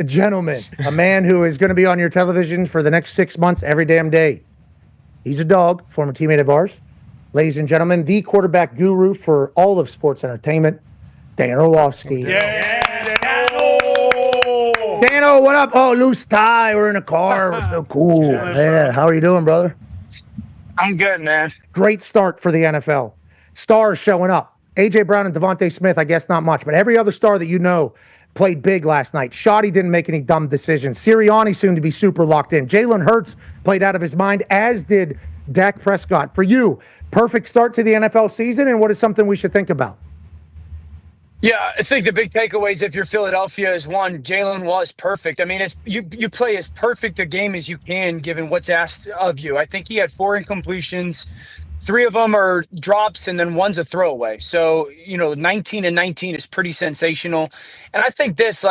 gentlemen, a man who is going to be on your television for the next 6 months every damn day. He's a dog, former teammate of ours. Ladies and gentlemen, the quarterback guru for all of sports entertainment, Dan Orlovsky. Yeah, Dano, what up? Oh, loose tie. We're in a car. We're so cool. Yeah, how are you doing, brother? I'm good, man. Great start for the NFL. Stars showing up. A.J. Brown and Devontae Smith, I guess not much, but every other star that you know played big last night. Shoddy didn't make any dumb decisions. Sirianni soon to be super locked in. Jalen Hurts played out of his mind, as did Dak Prescott. For you, perfect start to the NFL season, and what is something we should think about? Yeah, I think the big takeaways if you're Philadelphia is one, Jalen was perfect. I mean, you play as perfect a game as you can given what's asked of you. I think he had 4 incompletions. 3 of them are drops, and then one's a throwaway. So, 19 and 19 is pretty sensational. And I think this,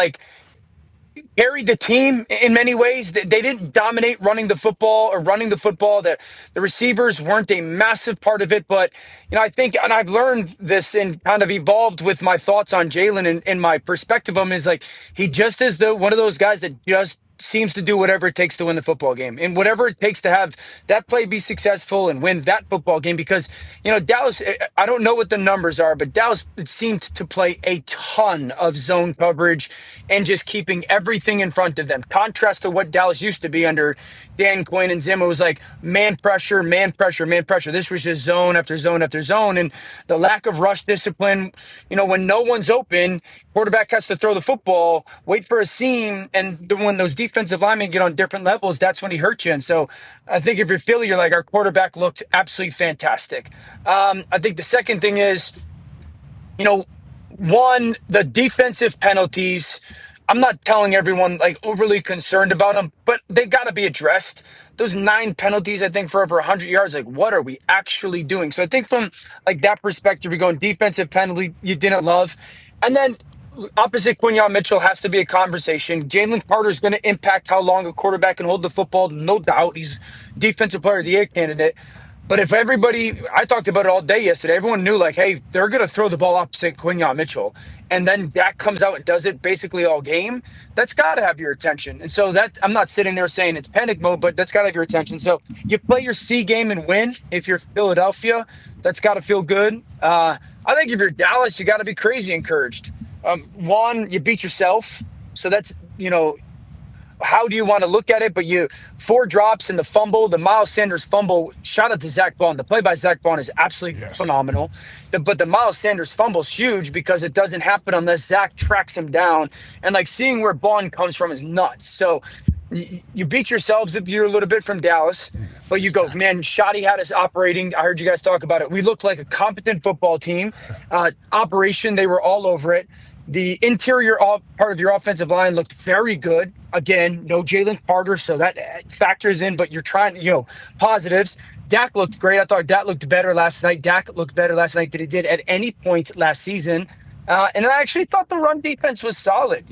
carried the team in many ways. They didn't dominate running the football. The receivers weren't a massive part of it. But, I think, and I've learned this and kind of evolved with my thoughts on Jalen and my perspective of him is he just is one of those guys that just seems to do whatever it takes to win the football game and whatever it takes to have that play be successful and win that football game because, Dallas, I don't know what the numbers are, but Dallas seemed to play a ton of zone coverage and just keeping everything in front of them. Contrast to what Dallas used to be under Dan Quinn and Zim, it was like man pressure, man pressure, man pressure. This was just zone after zone after zone. And the lack of rush discipline, when no one's open, quarterback has to throw the football, wait for a seam, and when those defensive linemen get on different levels, that's when he hurts you. And so I think if you're Philly, you're like, our quarterback looked absolutely fantastic. I think the second thing is, one, the defensive penalties. I'm not telling everyone overly concerned about them, but they got to be addressed. Those 9 penalties, I think, for over 100 yards, what are we actually doing? So I think from that perspective, you're going defensive penalty you didn't love. And then opposite Quinyon Mitchell has to be a conversation. Jalen Carter's going to impact how long a quarterback can hold the football, no doubt. He's defensive player of the year candidate. But if I talked about it all day yesterday, everyone knew hey, they're going to throw the ball opposite Quinyon Mitchell. And then Dak comes out and does it basically all game. That's got to have your attention. And so I'm not sitting there saying it's panic mode, but that's got to have your attention. So you play your C game and win. If you're Philadelphia, that's got to feel good. I think if you're Dallas, you got to be crazy encouraged. One, you beat yourself. So that's, how do you want to look at it? But 4 drops and the Miles Sanders fumble, shout out to Zach Bond. The play by Zach Bond is absolutely phenomenal. But the Miles Sanders fumble is huge because it doesn't happen unless Zach tracks him down. And seeing where Bond comes from is nuts. So you beat yourselves if you're a little bit from Dallas, but you go, man, Shoddy had us operating. I heard you guys talk about it. We looked like a competent football team. Operation, they were all over it. The interior part of your offensive line looked very good. Again, no Jalen Carter, so that factors in, but you're trying, positives. Dak looked great. I thought Dak looked better last night. Dak looked better last night than he did at any point last season. And I actually thought the run defense was solid,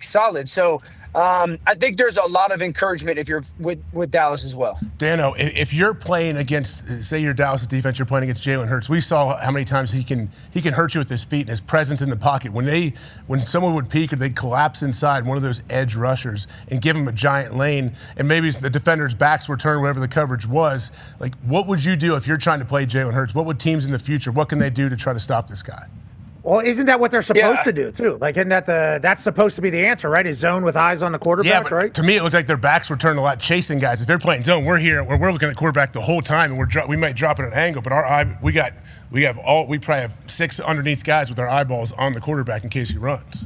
solid. So I think there's a lot of encouragement if you're with Dallas as well. Dano, if you're playing against, say you're Dallas defense, you're playing against Jalen Hurts. We saw how many times he can hurt you with his feet and his presence in the pocket. When someone would peek or they'd collapse inside one of those edge rushers and give him a giant lane, and maybe the defender's backs were turned, whatever the coverage was. What would you do if you're trying to play Jalen Hurts? What would teams in the future? What can they do to try to stop this guy? Well, isn't that what they're supposed to do, too? Isn't that's supposed to be the answer, right? Is zone with eyes on the quarterback, yeah, but right? To me, it looked like their backs were turned a lot chasing guys. If they're playing zone, we're here, we're looking at quarterback the whole time, and we might drop at an angle, but we probably have 6 underneath guys with our eyeballs on the quarterback in case he runs.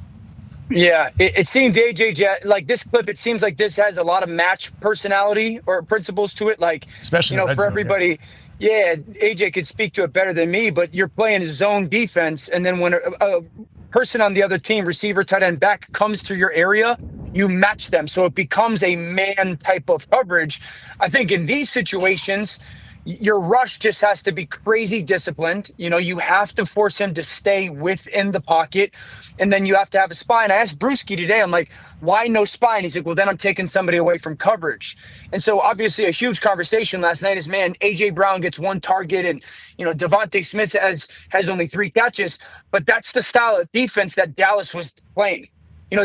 Yeah, it seems AJ, this clip, it seems like this has a lot of match personality or principles to it. Especially for everybody. Yeah, AJ could speak to it better than me, but you're playing zone defense, and then when a person on the other team, receiver, tight end, back, comes to your area, you match them. So it becomes a man type of coverage. I think in these situations, your rush just has to be crazy disciplined. You have to force him to stay within the pocket, and then you have to have a spine. I asked Brewski today, I'm like, why no spine? He's like, well, then I'm taking somebody away from coverage. And so obviously a huge conversation last night is, man, A.J. Brown gets 1 target and, Devontae Smith has only 3 catches, but that's the style of defense that Dallas was playing.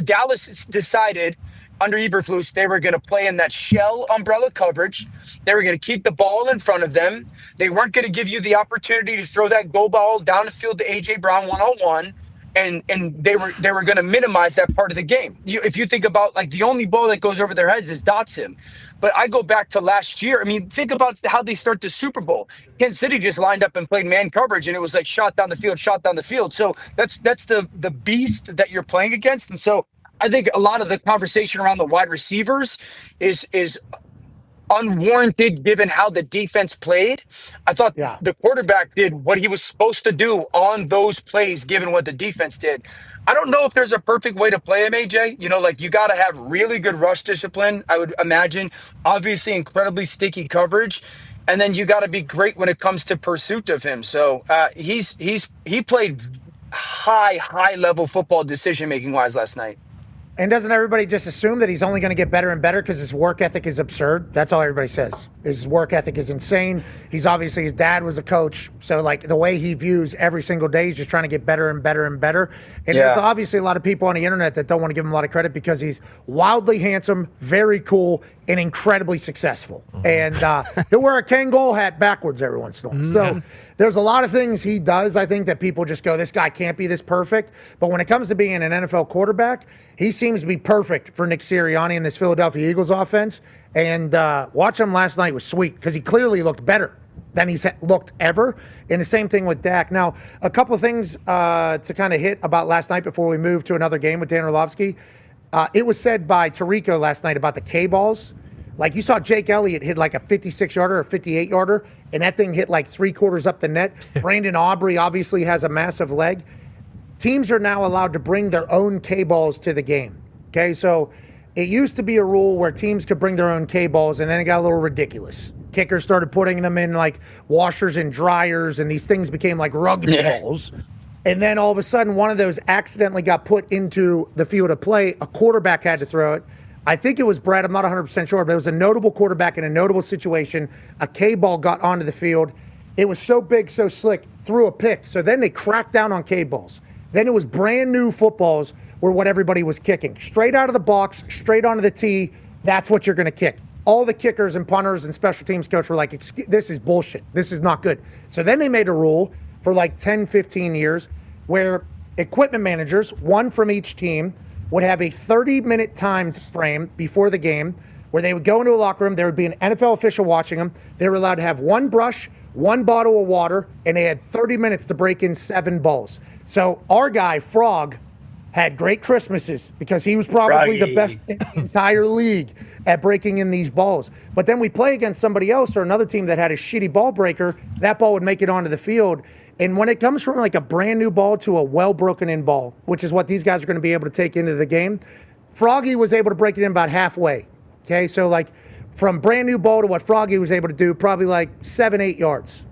Dallas decided – under Eberflus, they were going to play in that shell umbrella coverage. They were going to keep the ball in front of them. They weren't going to give you the opportunity to throw that go ball down the field to A.J. Brown one-on-one. And they were going to minimize that part of the game. If you think about, like, the only ball that goes over their heads is Dotson. But I go back to last year. I mean, think about how they start the Super Bowl. Kansas City just lined up and played man coverage, and it was like shot down the field, shot down the field. So that's the beast that you're playing against. And so I think a lot of the conversation around the wide receivers is unwarranted given how the defense played. I thought the quarterback did what he was supposed to do on those plays given what the defense did. I don't know if there's a perfect way to play him, AJ. You know, like, you got to have really good rush discipline, I would imagine. Obviously, incredibly sticky coverage. And then you got to be great when it comes to pursuit of him. So he played high level football decision making wise last night. And doesn't everybody just assume that he's only going to get better and better because his work ethic is absurd? That's all everybody says. His work ethic is insane. He's obviously, his dad was a coach. So, like, the way he views every single day, he's just trying to get better and better and better. And there's obviously a lot of people on the internet that don't want to give him a lot of credit because he's wildly handsome, very cool, and incredibly successful. And he'll wear a Kangol hat backwards every once in a while. So there's a lot of things he does, I think, that people just go, this guy can't be this perfect. But when it comes to being an NFL quarterback, he seems to be perfect for Nick Sirianni and this Philadelphia Eagles offense. And watching him last night was sweet because he clearly looked better than he's looked ever. And the same thing with Dak. Now, a couple of things to kind of hit about last night before we move to another game with Dan Orlovsky. It was said by Tirico last night about the K-balls. Like, you saw Jake Elliott hit like a 56-yarder or 58-yarder, and that thing hit like 3/4 up the net. Brandon Aubrey obviously has a massive leg. Teams are now allowed to bring their own K-balls to the game. Okay, so it used to be a rule where teams could bring their own K-balls, and then it got a little ridiculous. Kickers started putting them in like washers and dryers, and these things became like rugby balls. And then all of a sudden, one of those accidentally got put into the field of play. A quarterback had to throw it. I think it was Brett. I'm not 100% sure, but it was a notable quarterback in a notable situation. A K-ball got onto the field. It was so big, so slick, threw a pick. So then they cracked down on K-balls. Then it was brand new footballs were what everybody was kicking. Straight out of the box, straight onto the tee. That's what you're going to kick. All the kickers and punters and special teams coach were like, this is bullshit. This is not good. So then they made a rule for like 10, 15 years where equipment managers, one from each team, would have a 30-minute time frame before the game where they would go into a locker room. There would be an NFL official watching them. They were allowed to have one brush, one bottle of water, and they had 30 minutes to break in 7 balls. So our guy, Frog, had great Christmases because he was probably the best in the entire league at breaking in these balls. But then we play against somebody else or another team that had a shitty ball breaker. That ball would make it onto the field. And when it comes from like a brand new ball to a well broken in ball, which is what these guys are going to be able to take into the game, Froggy was able to break it in about halfway. Okay, so like from brand new ball to what Froggy was able to do, probably like 7-8 yards.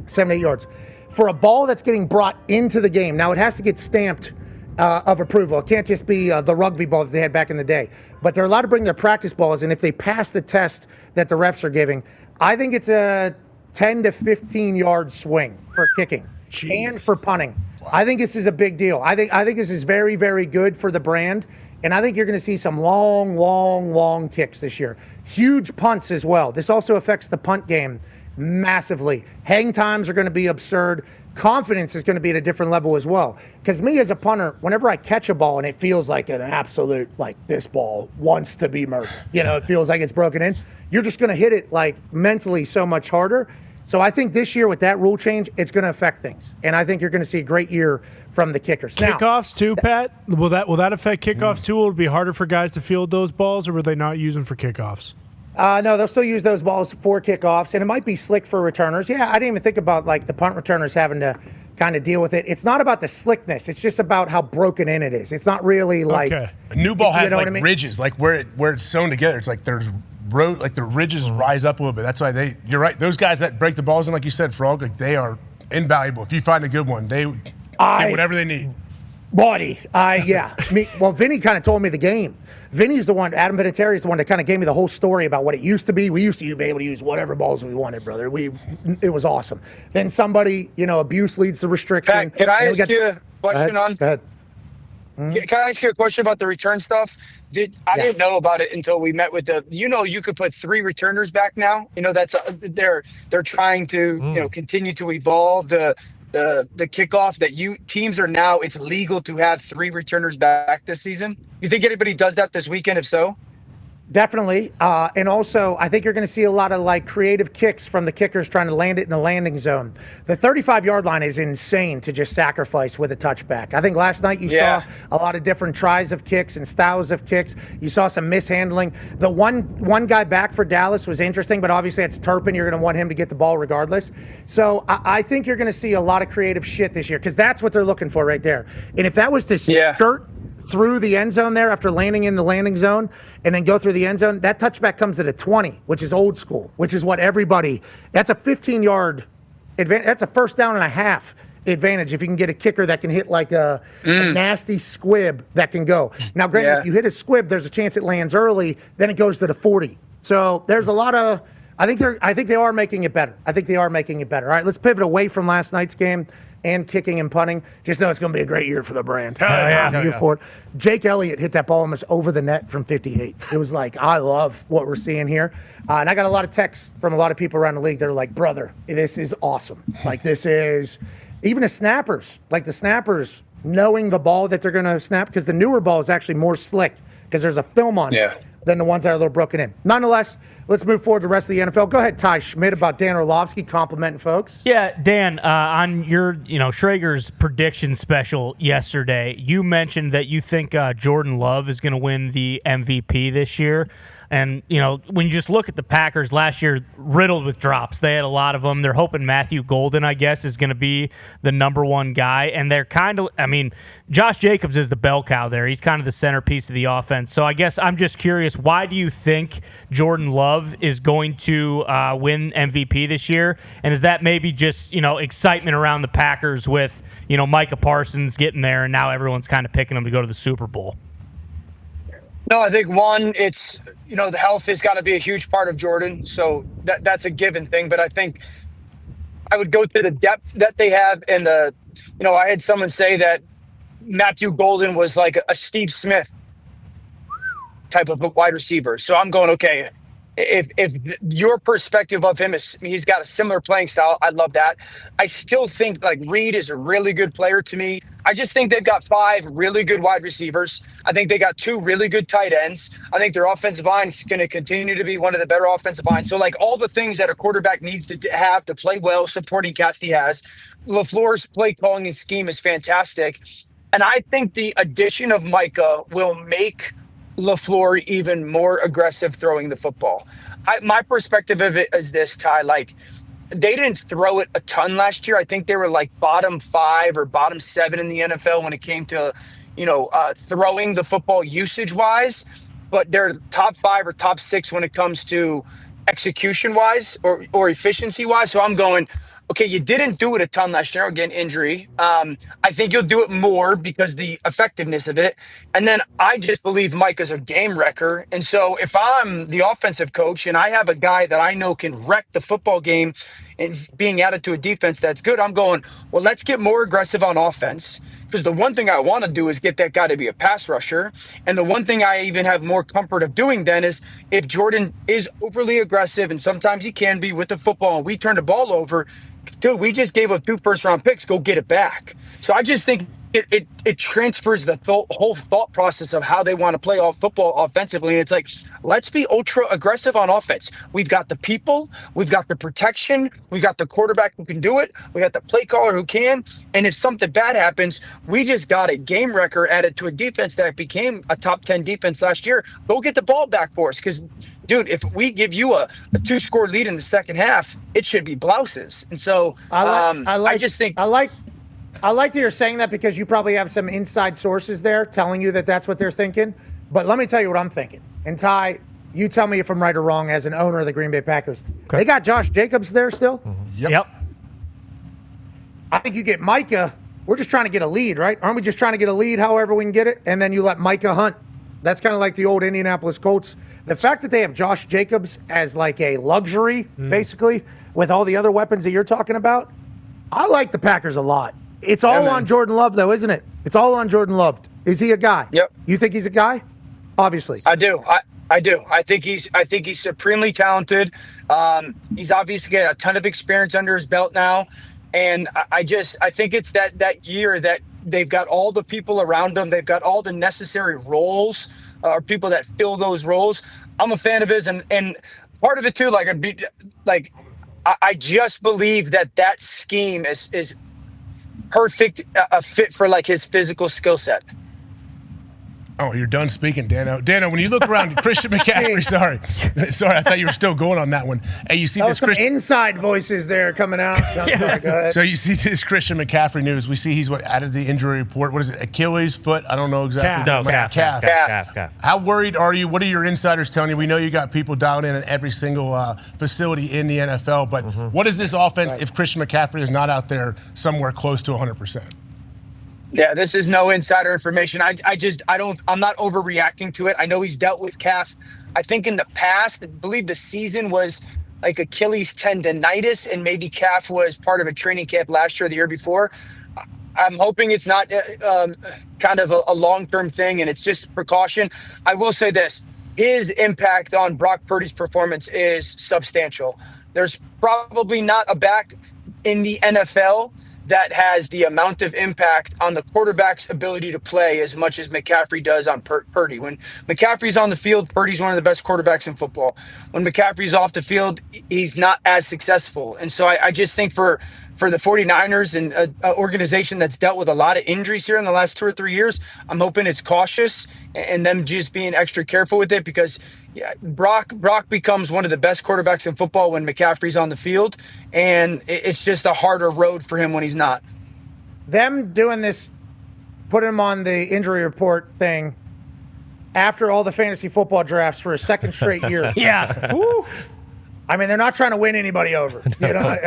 7-8 yards. For a ball that's getting brought into the game, now it has to get stamped of approval. It can't just be the rugby ball that they had back in the day. But they're allowed to bring their practice balls, and if they pass the test that the refs are giving, I think it's a 10 to 15 yard swing for kicking and for punting. Wow. I think this is a big deal. I think this is very, very good for the brand, and I think you're going to see some long kicks this year. Huge punts as well. This also affects the punt game massively. Hang times are going to be absurd. Confidence is going to be at a different level as well. Because me as a punter, whenever I catch a ball and it feels like an absolute, like this ball wants to be murdered, you know, it feels like it's broken in, you're just going to hit it like mentally so much harder. So I think this year with that rule change, it's going to affect things. And I think you're going to see a great year from the kickers. Now, kickoffs too, Pat? Will that affect kickoffs too? Will it be harder for guys to field those balls, or will they not use them for kickoffs? No, they'll still use those balls for kickoffs, and it might be slick for returners. Yeah, I didn't even think about like the punt returners having to kind of deal with it. It's not about the slickness. It's just about how broken in it is. It's not really like a new ball has like ridges, like where it's sewn together. It's like there's like the ridges rise up a little bit. That's why you're right. Those guys that break the balls in, like you said, Frog, like they are invaluable. If you find a good one, they get whatever they need. Buddy, yeah. Well, Vinny kind of told me the game. Vinny's the one, Adam Vinatieri is the one that kind of gave me the whole story about what it used to be. We used to be able to use whatever balls we wanted, brother. It was awesome. Then somebody, abuse leads to restriction. Pat, can I ask you a question on? Go ahead. Can I ask you a question about the return stuff? I didn't know about it until we met with you could put 3 returners back now. That's they're trying to continue to evolve the kickoff that teams are now. It's legal to have 3 returners back this season. You think anybody does that this weekend? If so? Definitely. And also, I think you're going to see a lot of creative kicks from the kickers trying to land it in the landing zone. The 35-yard line is insane to just sacrifice with a touchback. I think last night you saw a lot of different tries of kicks and styles of kicks. You saw some mishandling. The one guy back for Dallas was interesting, but obviously it's Turpin. You're going to want him to get the ball regardless. So I think you're going to see a lot of creative shit this year because that's what they're looking for right there. And if that was to skirt through the end zone there after landing in the landing zone and then go through the end zone, that touchback comes at a 20, which is old school, which is what that's a 15-yard advantage. That's a 1st down and a half advantage if you can get a kicker that can hit a nasty squib that can go. Now, granted, if you hit a squib, there's a chance it lands early, then it goes to the 40. So there's a lot of I think they are making it better. All right, let's pivot away from last night's game and kicking and punting. Just know it's going to be a great year for the brand. For it. Jake Elliott hit that ball almost over the net from 58. It was I love what we're seeing here. And I got a lot of texts from a lot of people around the league. They're like, brother, this is awesome. This is, even the snappers, knowing the ball that they're going to snap, because the newer ball is actually more slick because there's a film on it than the ones that are a little broken in. Nonetheless, let's move forward to the rest of the NFL. Go ahead, Ty Schmidt, about Dan Orlovsky complimenting folks. Yeah, Dan, on your, Schrager's prediction special yesterday, you mentioned that you think Jordan Love is going to win the MVP this year. And, when you just look at the Packers last year, riddled with drops. They had a lot of them. They're hoping Matthew Golden, I guess, is going to be the number 1 guy. And they're Josh Jacobs is the bell cow there. He's kind of the centerpiece of the offense. So I guess I'm just curious, why do you think Jordan Love is going to win MVP this year? And is that maybe just, excitement around the Packers with, Micah Parsons getting there and now everyone's kind of picking him to go to the Super Bowl? No, I think one, it's, the health has got to be a huge part of Jordan. So that's a given thing. But I think I would go to the depth that they have. And I had someone say that Matthew Golden was like a Steve Smith type of a wide receiver. So I'm going, okay, if your perspective of him is he's got a similar playing style, I love that. I still think Reed is a really good player to me. I just think they've got 5 really good wide receivers. I think they got 2 really good tight ends. I think their offensive line is going to continue to be one of the better offensive lines. So all the things that a quarterback needs to have to play well, supporting cast he has. LaFleur's play calling and scheme is fantastic. And I think the addition of Micah will make LaFleur even more aggressive throwing the football. My perspective of it is this, Ty, they didn't throw it a ton last year. I think they were bottom 5 or bottom 7 in the NFL when it came to, throwing the football usage wise, but they're top 5 or top 6 when it comes to execution wise or efficiency wise. So I'm going, okay, you didn't do it a ton last year. Again, injury. I think you'll do it more because the effectiveness of it. And then I just believe Mike is a game wrecker. And so if I'm the offensive coach and I have a guy that I know can wreck the football game and being added to a defense that's good, I'm going, well, let's get more aggressive on offense. Because the one thing I want to do is get that guy to be a pass rusher. And the one thing I even have more comfort of doing then is if Jordan is overly aggressive, and sometimes he can be with the football, and we turn the ball over, dude, we just gave up 2 first-round picks. Go get it back. So I just think it transfers the whole thought process of how they want to play football offensively. And it's let's be ultra aggressive on offense. We've got the people, we've got the protection, we've got the quarterback who can do it, we got the play caller who can. And if something bad happens, we just got a game wrecker added to a defense that became a top 10 defense last year. Go get the ball back for us, because dude, if we give you a 2-score lead in the second half, it should be blouses. And so I just think I like that you're saying that, because you probably have some inside sources there telling you that that's what they're thinking. But let me tell you what I'm thinking. And Ty, you tell me if I'm right or wrong as an owner of the Green Bay Packers. Okay. They got Josh Jacobs there still? Mm-hmm. Yep. I think you get Micah. We're just trying to get a lead, right? Aren't we just trying to get a lead however we can get it? And then you let Micah hunt. That's kind of like the old Indianapolis Colts. The fact that they have Josh Jacobs as a luxury, basically, with all the other weapons that you're talking about, I like the Packers a lot. It's all on Jordan Love, though, isn't it? It's all on Jordan Love. Is he a guy? Yep. You think he's a guy? Obviously. I do. I do. I think he's supremely talented. He's obviously got a ton of experience under his belt now, and I think it's that year that they've got all the people around him. They've got all the necessary roles, or people that fill those roles. I'm a fan of his, and part of it too. I just believe that scheme is perfect a fit for like his physical skill set. Oh, you're done speaking, Dano. Dano, when you look around, Christian McCaffrey, sorry, I thought you were still going on that one. Hey, you see this Christian inside voices there coming out. Sorry, go ahead. So you see this Christian McCaffrey news. We see he's added the injury report. What is it? Achilles, foot? I don't know exactly. Calf. How worried are you? What are your insiders telling you? We know you got people dialed in at every single facility in the NFL, but what is this offense if Christian McCaffrey is not out there somewhere close to 100%? Yeah, this is no insider information. I'm not overreacting to it. I know he's dealt with calf. I think in the past, I believe the season was like Achilles tendonitis, and maybe calf was part of a training camp last year or the year before. I'm hoping it's not kind of a long-term thing and it's just precaution. I will say this. His impact on Brock Purdy's performance is substantial. There's probably not a back in the NFL that has the amount of impact on the quarterback's ability to play as much as McCaffrey does on Purdy. When McCaffrey's on the field, Purdy's one of the best quarterbacks in football. When McCaffrey's off the field, he's not as successful. And so I just think for the 49ers and an organization that's dealt with a lot of injuries here in the last 2 or 3 years, I'm hoping it's cautious and them just being extra careful with it, because Brock becomes one of the best quarterbacks in football when McCaffrey's on the field, and it's just a harder road for him when he's not. Them doing this, put him on the injury report thing after all the fantasy football drafts for a second straight year. Yeah. Woo. I mean, they're not trying to win anybody over. You know,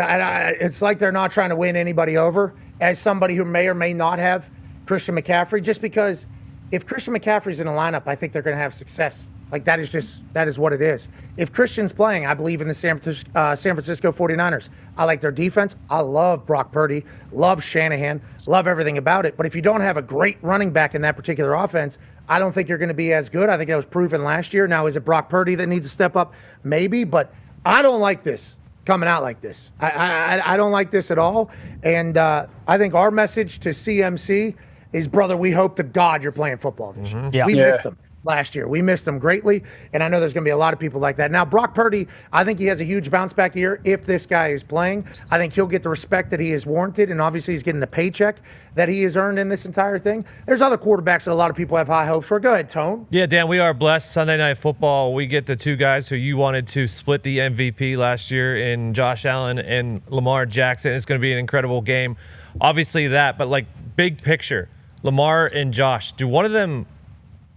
it's like they're not trying to win anybody over. As somebody who may or may not have Christian McCaffrey, just because if Christian McCaffrey's in the lineup, I think they're going to have success. Like, that is what it is. If Christian's playing, I believe in the San Francisco 49ers. I like their defense. I love Brock Purdy, love Shanahan, love everything about it. But if you don't have a great running back in that particular offense, I don't think you're going to be as good. I think that was proven last year. Now, is it Brock Purdy that needs to step up? Maybe, but I don't like this coming out like this. I don't like this at all. And I think our message to CMC is, brother, we hope to God you're playing football this year. Yeah. We missed them last year. We missed them greatly, and I know there's going to be a lot of people like that. Now, Brock Purdy, I think he has a huge bounce-back year if this guy is playing. I think he'll get the respect that he is warranted, and obviously he's getting the paycheck that he has earned in this entire thing. There's other quarterbacks that a lot of people have high hopes for. Go ahead, Tone. Yeah, Dan, we are blessed. Sunday Night Football, we get the two guys who you wanted to split the MVP last year in Josh Allen and Lamar Jackson. It's going to be an incredible game. Obviously that, but like big picture, Lamar and Josh, do one of them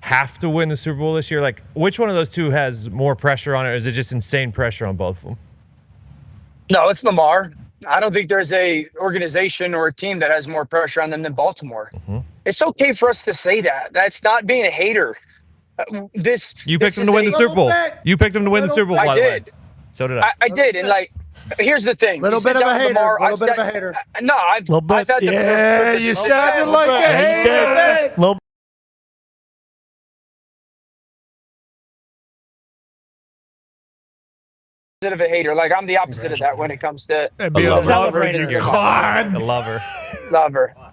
have to win the Super Bowl this year? Like, which one of those two has more pressure on it, or is it just insane pressure on both of them? No, it's Lamar. I don't think there's a organization or a team that has more pressure on them than Baltimore. Mm-hmm. It's okay for us to say that. That's not being a hater. You picked them to win the Super Bowl. You picked them to win the Super Bowl, by the way. So did I. I did, and like, here's the thing. Little bit of a hater. I've had the yeah, you sounded like a hater. Of a hater. Like, I'm the opposite of that when it comes to a lover. Lover. All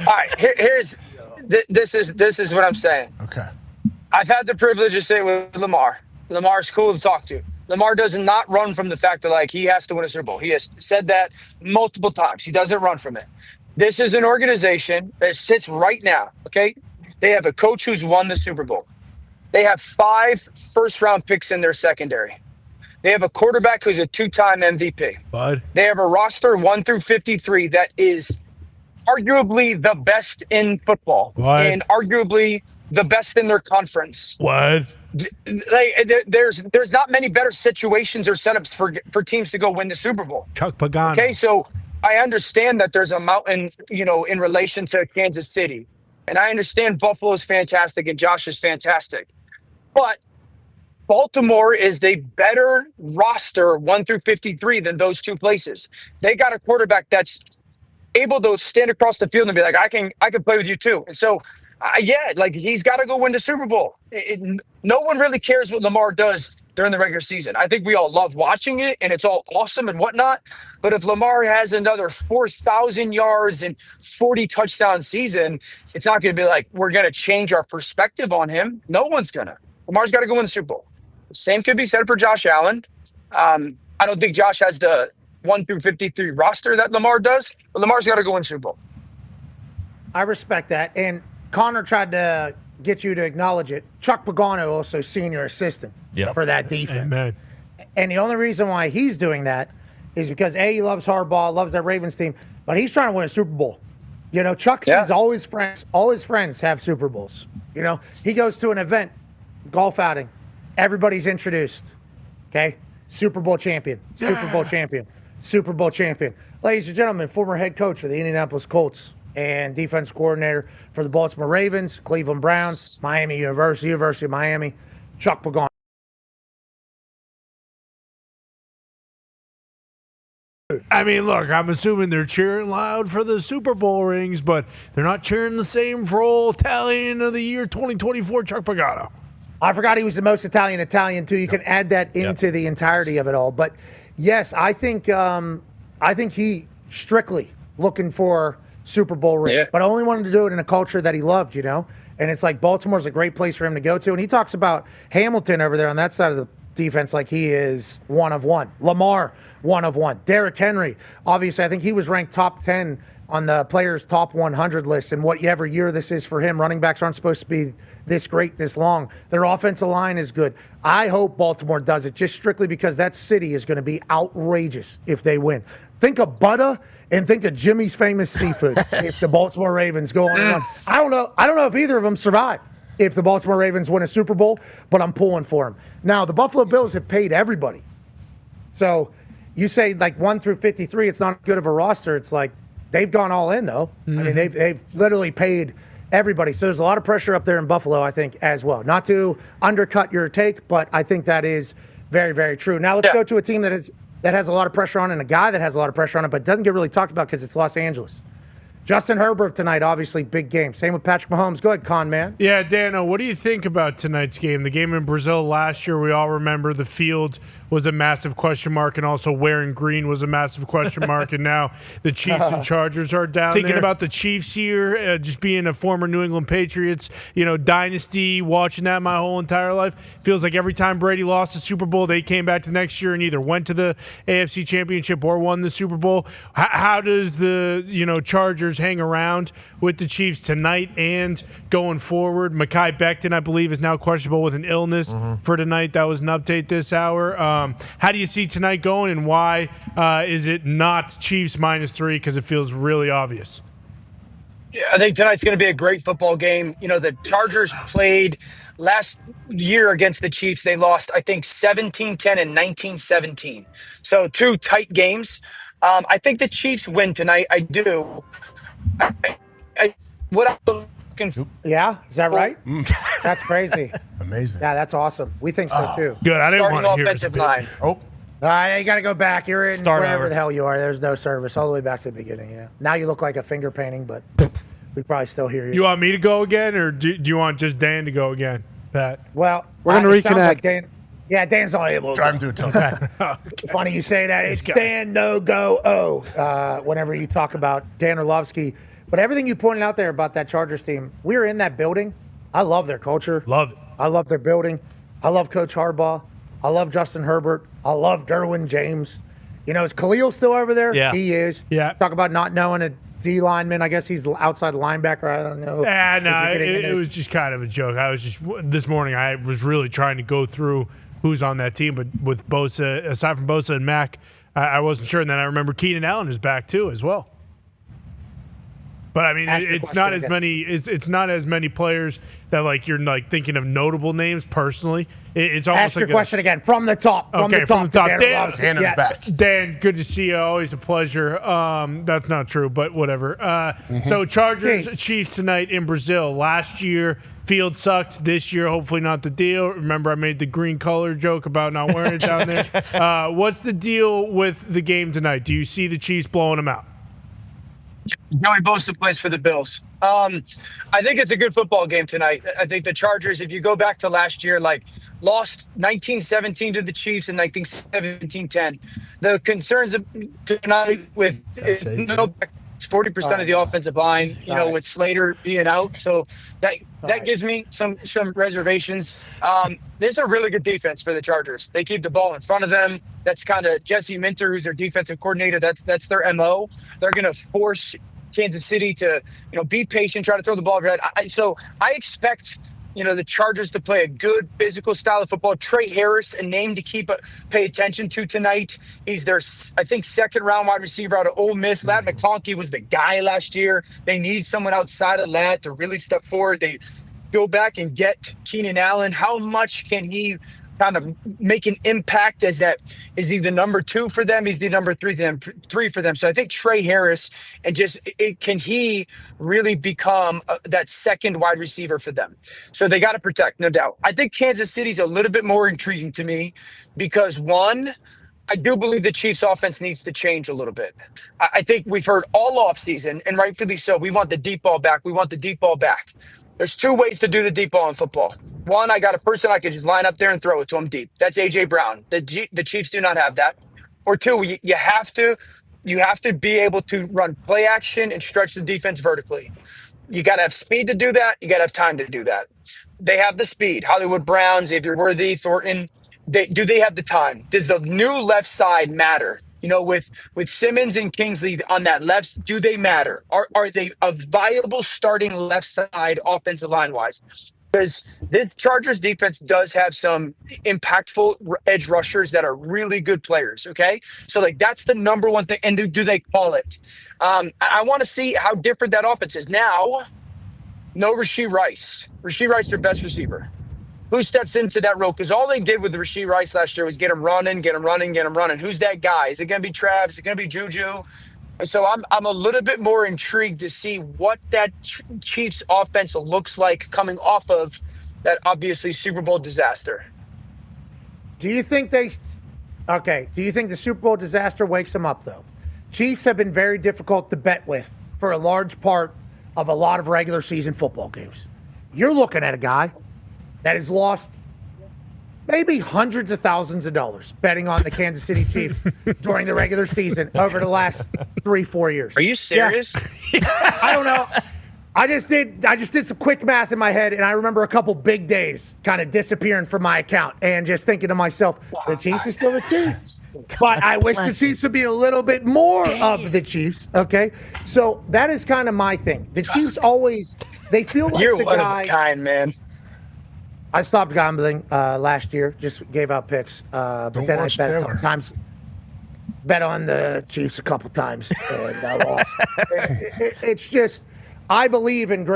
right, this is what I'm saying. Okay. I've had the privilege of sitting with Lamar. Lamar's cool to talk to. Lamar does not run from the fact that, like, he has to win a Super Bowl. He has said that multiple times. He doesn't run from it. This is an organization that sits right now, okay? They have a coach who's won the Super Bowl. They have 5 first-round picks in their secondary. They have a quarterback who's a 2-time MVP. Bud. They have a roster 1 through 53 that is arguably the best in football. What? And arguably the best in their conference. What? There's not many better situations or setups for teams to go win the Super Bowl. Chuck Pagano. Okay, so I understand that there's a mountain, in relation to Kansas City. And I understand Buffalo is fantastic and Josh is fantastic. But Baltimore is the better roster 1 through 53 than those two places. They got a quarterback that's able to stand across the field and be like, I can play with you too. And so Yeah, like he's got to go win the Super Bowl. No one really cares what Lamar does during the regular season. I think we all love watching it, and it's all awesome and whatnot. But if Lamar has another 4,000 yards and 40 touchdown season, it's not going to be like we're going to change our perspective on him. No one's going to. Lamar's got to go win the Super Bowl. Same could be said for Josh Allen. I don't think Josh has the 1 through 53 roster that Lamar does, but Lamar's got to go win Super Bowl. I respect that. And Connor tried to get you to acknowledge it. Chuck Pagano, also senior assistant for that defense. Amen. And the only reason why he's doing that is because, A, he loves Harbaugh, loves that Ravens team, but he's trying to win a Super Bowl. You know, Chuck sees all his friends have Super Bowls. You know, he goes to an event, golf outing, everybody's introduced. Okay? Super Bowl champion, Super Bowl champion, Super Bowl champion. Ladies and gentlemen, former head coach for the Indianapolis Colts and defense coordinator for the Baltimore Ravens, Cleveland Browns, Miami University of Miami, Chuck Pagano. I mean, look, I'm assuming they're cheering loud for the Super Bowl rings, but they're not cheering the same for old Italian of the year 2024, Chuck Pagano. I forgot he was the most Italian too. You can add that into the entirety of it all. But yes, I think he strictly looking for Super Bowl ring, but I only wanted to do it in a culture that he loved, you know. And it's like Baltimore's a great place for him to go to. And he talks about Hamilton over there on that side of the defense like he is one of one. Lamar, one of one. Derrick Henry, obviously, I think he was ranked top 10 on the players' top 100 list. And whatever year this is for him, running backs aren't supposed to be this great, this long. Their offensive line is good. I hope Baltimore does it just strictly because that city is going to be outrageous if they win. Think of Butter and think of Jimmy's Famous Seafood if the Baltimore Ravens go on and run. I don't know if either of them survive if the Baltimore Ravens win a Super Bowl, but I'm pulling for them. Now, the Buffalo Bills have paid everybody. So you say like 1 through 53, it's not good of a roster. It's like they've gone all in, though. I mean, they've literally paid everybody. So there's a lot of pressure up there in Buffalo, I think, as well. Not to undercut your take, but I think that is very, very true. Now let's go to a team that has a lot of pressure on it and a guy that has a lot of pressure on it, but doesn't get really talked about because it's Los Angeles. Justin Herbert tonight, obviously, big game. Same with Patrick Mahomes. Go ahead, Con Man. Yeah, Dano, what do you think about tonight's game? The game in Brazil last year, we all remember the field was a massive question mark, and also wearing green was a massive question mark, and now the Chiefs and Chargers are down there. Thinking about the Chiefs here, just being a former New England Patriots, dynasty, watching that my whole entire life, feels like every time Brady lost the Super Bowl, they came back to next year and either went to the AFC Championship or won the Super Bowl. How does the Chargers hang around with the Chiefs tonight and going forward? Mekhi Becton, I believe, is now questionable with an illness for tonight. That was an update this hour. How do you see tonight going, and why is it not Chiefs -3? Because it feels really obvious. Yeah, I think tonight's going to be a great football game. The Chargers played last year against the Chiefs. They lost, I think, 17-10 and 19-17. So 2 tight games. I think the Chiefs win tonight. I do. What I'm looking for. Yeah, is that right? That's crazy. Amazing. Yeah, that's awesome. We think so too. Good. I didn't Starting want to hear offensive line. You got to go back. You're in Start wherever over. the hell you are. There's no service all the way back to the beginning. Yeah. Now you look like a finger painting, but we probably still hear you. You want me to go again, or do you want just Dan to go again, Pat? Well, We're gonna it sounds reconnect. Like Dan, yeah, Dan's not able to. Drive him to a tunnel. Funny you say that. It's guy. Dan no go whenever you talk about Dan Orlovsky. But everything you pointed out there about that Chargers team, we were in that building. I love their culture. Love it. I love their building. I love Coach Harbaugh. I love Justin Herbert. I love Derwin James. Is Khalil still over there? Yeah. He is. Yeah. Talk about not knowing a D lineman. I guess he's outside linebacker. I don't know. It was just kind of a joke. This morning I was really trying to go through who's on that team, but with Bosa, aside from Bosa and Mack, I wasn't sure. And then I remember Keenan Allen is back too as well. But I mean, it's not as many. It's not as many players that you're thinking of notable names personally. It's almost Ask like your question again from the top. From the top. Dan, Dan is back. Dan, good to see you. Always a pleasure. That's not true, but whatever. So Chargers, Chiefs tonight in Brazil. Last year, field sucked. This year, hopefully not the deal. Remember, I made the green color joke about not wearing it down there. What's the deal with the game tonight? Do you see the Chiefs blowing them out? Joey Bosa plays for the Bills. I think it's a good football game tonight. I think the Chargers, if you go back to last year, like lost 19-17 to the Chiefs and I think 17-10. The concerns tonight with no 40% of the offensive line, with Slater being out. So that gives me some reservations. There's a really good defense for the Chargers. They keep the ball in front of them. That's kind of Jesse Minter, who's their defensive coordinator. That's their MO. They're going to force Kansas City to, be patient, try to throw the ball ahead. So I expect, the Chargers to play a good physical style of football. Trey Harris, a name to pay attention to tonight. He's their, I think, second-round wide receiver out of Ole Miss. Ladd McConkey was the guy last year. They need someone outside of Ladd to really step forward. They go back and get Keenan Allen. How much can he kind of make an impact is he the number 2 for them? He's the number 3 for them. So I think Trey Harris can he really become that second wide receiver for them? So they got to protect, no doubt. I think Kansas City's a little bit more intriguing to me because one, I do believe the Chiefs offense needs to change a little bit. I think we've heard all offseason, and rightfully so, we want the deep ball back. There's 2 ways to do the deep ball in football. One, I got a person I could just line up there and throw it to him deep. That's A.J. Brown. The Chiefs do not have that. Or 2, you have to be able to run play action and stretch the defense vertically. You got to have speed to do that. You got to have time to do that. They have the speed. Hollywood Brown, Xavier Worthy, Thornton. Do they have the time? Does the new left side matter? With Simmons and Kingsley on that left, do they matter? Are they a viable starting left side offensive line wise? Because this Chargers defense does have some impactful edge rushers that are really good players. Okay, so that's the number one thing. And do they call it? I want to see how different that offense is now. No Rashee Rice. Rashee Rice, their best receiver. Who steps into that role? Because all they did with Rashee Rice last year was get him running. Who's that guy? Is it going to be Trav? Is it going to be Juju? So I'm a little bit more intrigued to see what that Chiefs offense looks like coming off of that obviously Super Bowl disaster. Do you think the Super Bowl disaster wakes them up, though? Chiefs have been very difficult to bet with for a large part of a lot of regular season football games. You're looking at a guy that has lost maybe hundreds of thousands of dollars betting on the Kansas City Chiefs during the regular season over the last 3-4 years. Are you serious? Yeah. I don't know. I just did some quick math in my head, and I remember a couple big days kind of disappearing from my account and just thinking to myself, the Chiefs are still the Chiefs. But I wish the Chiefs would be a little bit more of the Chiefs, okay? So that is kind of my thing. The Chiefs always, they feel like You're the one guy. of a kind, man. I stopped gambling last year, just gave out picks. But Don't then I watch bet a Taylor. couple times. Bet on the Chiefs a couple times, and I lost. It's just, I believe in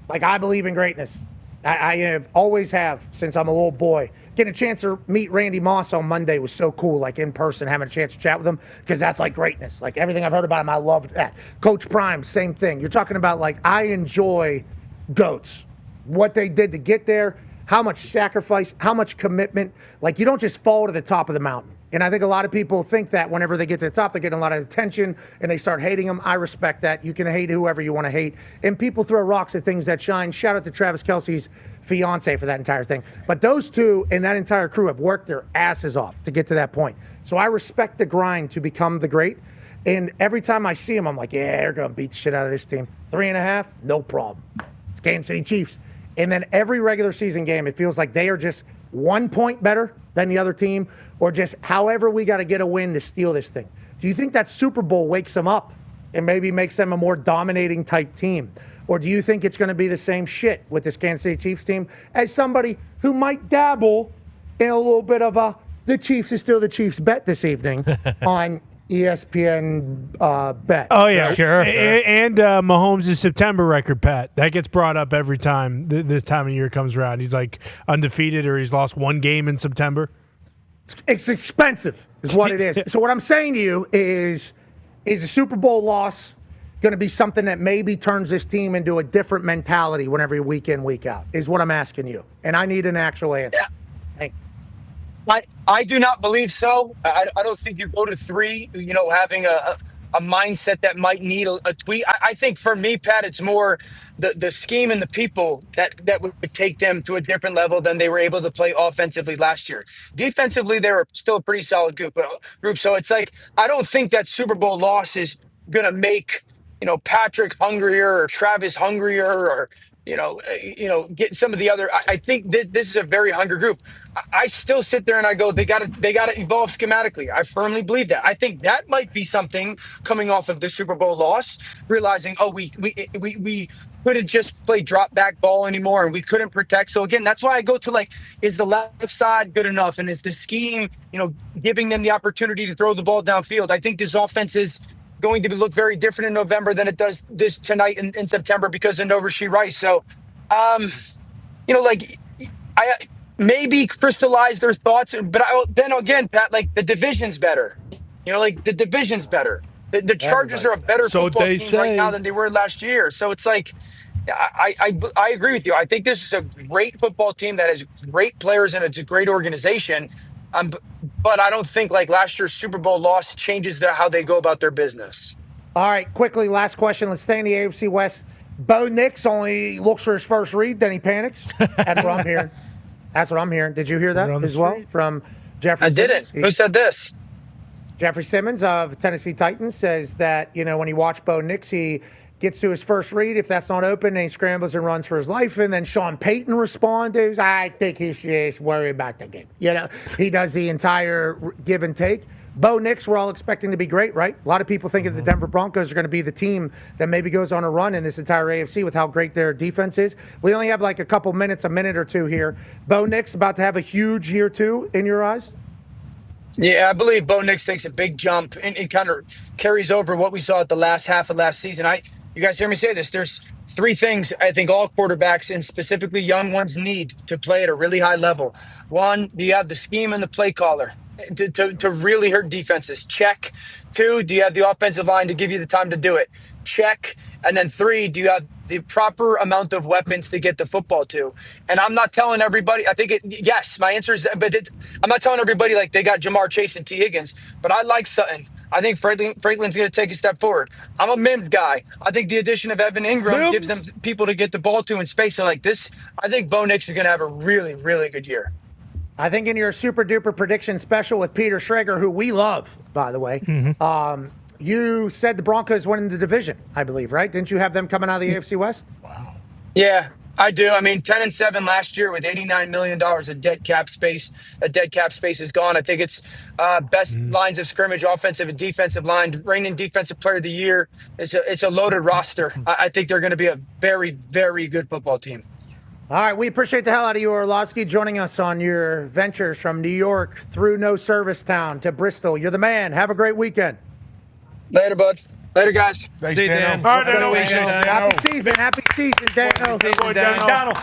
I believe in greatness. I have always have since I'm a little boy. Getting a chance to meet Randy Moss on Monday was so cool, like in person, having a chance to chat with him, because that's like greatness. Like everything I've heard about him, I loved that. Coach Prime, same thing. You're talking about I enjoy GOATs. What they did to get there, how much sacrifice, how much commitment. You don't just fall to the top of the mountain. And I think a lot of people think that whenever they get to the top, they're getting a lot of attention and they start hating them. I respect that. You can hate whoever you want to hate. And people throw rocks at things that shine. Shout out to Travis Kelce's fiance for that entire thing. But those two and that entire crew have worked their asses off to get to that point. So I respect the grind to become the great. And every time I see them, I'm like, yeah, they're going to beat the shit out of this team. 3.5, no problem. It's Kansas City Chiefs. And then every regular season game, it feels like they are just 1 point better than the other team, or just however we got to get a win to steal this thing. Do you think that Super Bowl wakes them up and maybe makes them a more dominating type team? Or do you think it's going to be the same shit with this Kansas City Chiefs team as somebody who might dabble in a little bit of the Chiefs is still the Chiefs bet this evening on ESPN bet? Oh, yeah. Sure. And Mahomes' September record, Pat. That gets brought up every time this time of year comes around. He's undefeated or he's lost one game in September. It's expensive is what it is. So what I'm saying to you is a Super Bowl loss going to be something that maybe turns this team into a different mentality whenever you week in, week out, is what I'm asking you. And I need an actual answer. Yeah. Thank you. I do not believe so. I don't think you go to 3, having a mindset that might need a tweak. I think for me, Pat, it's more the scheme and the people that would take them to a different level than they were able to play offensively last year. Defensively, they were still a pretty solid group. So it's like, I don't think that Super Bowl loss is going to make, Patrick hungrier or Travis hungrier or, get some of the other. I think that this is a very hungry group. I still sit there and I go, they got to evolve schematically. I firmly believe that. I think that might be something coming off of the Super Bowl loss, realizing, we couldn't just play drop back ball anymore and we couldn't protect. So again, that's why I go to is the left side good enough? And is the scheme, giving them the opportunity to throw the ball downfield? I think this offense is going to look very different in November than it does this tonight in September because of Novershi Rice. So, I maybe crystallize their thoughts, but then again, Pat, the division's better. The division's better. The Chargers are a better football team right now than they were last year. So it's I agree with you. I think this is a great football team that has great players and it's a great organization. But I don't think last year's Super Bowl loss changes how they go about their business. All right, quickly, last question. Let's stay in the AFC West. Bo Nix only looks for his first read, then he panics. That's what I'm hearing. That's what I'm hearing. Did you hear that as well from Jeffrey? I didn't. Who said this? Jeffrey Simmons of Tennessee Titans says that, when he watched Bo Nix, he gets to his first read. If that's not open, then he scrambles and runs for his life. And then Sean Payton responds, I think he should just worry about the game. He does the entire give and take. Bo Nix, we're all expecting to be great, right? A lot of people think that the Denver Broncos are going to be the team that maybe goes on a run in this entire AFC with how great their defense is. We only have a couple minutes, a minute or two here. Bo Nix about to have a huge year too, in your eyes? Yeah, I believe Bo Nix takes a big jump and it kind of carries over what we saw at the last half of last season. You guys hear me say this. There's three things I think all quarterbacks and specifically young ones need to play at a really high level. One, do you have the scheme and the play caller to really hurt defenses? Check. Two, do you have the offensive line to give you the time to do it? Check. And then three, do you have the proper amount of weapons to get the football to? And I'm not telling everybody, yes, my answer is, I'm not telling everybody they got Jamar Chase and T. Higgins, but I like Sutton. I think Franklin's going to take a step forward. I'm a Mims guy. I think the addition of Evan Ingram gives them people to get the ball to in space. So this, I think Bo Nix is going to have a really, really good year. I think in your super duper prediction special with Peter Schrager, who we love, by the way, you said the Broncos winning the division, I believe, right? Didn't you have them coming out of the AFC West? Wow. Yeah, I do. 10-7 last year with $89 million of dead cap space. A dead cap space is gone. I think it's best lines of scrimmage, offensive and defensive line, reigning defensive player of the year. It's a loaded roster. I think they're going to be a very, very good football team. All right, we appreciate the hell out of you, Orlovsky, joining us on your ventures from New York through No Service Town to Bristol. You're the man. Have a great weekend. Later, bud. Later, guys. Thanks, See you, Dan. Dan. All right, Dano. Happy season, Dano. Happy season, Dano.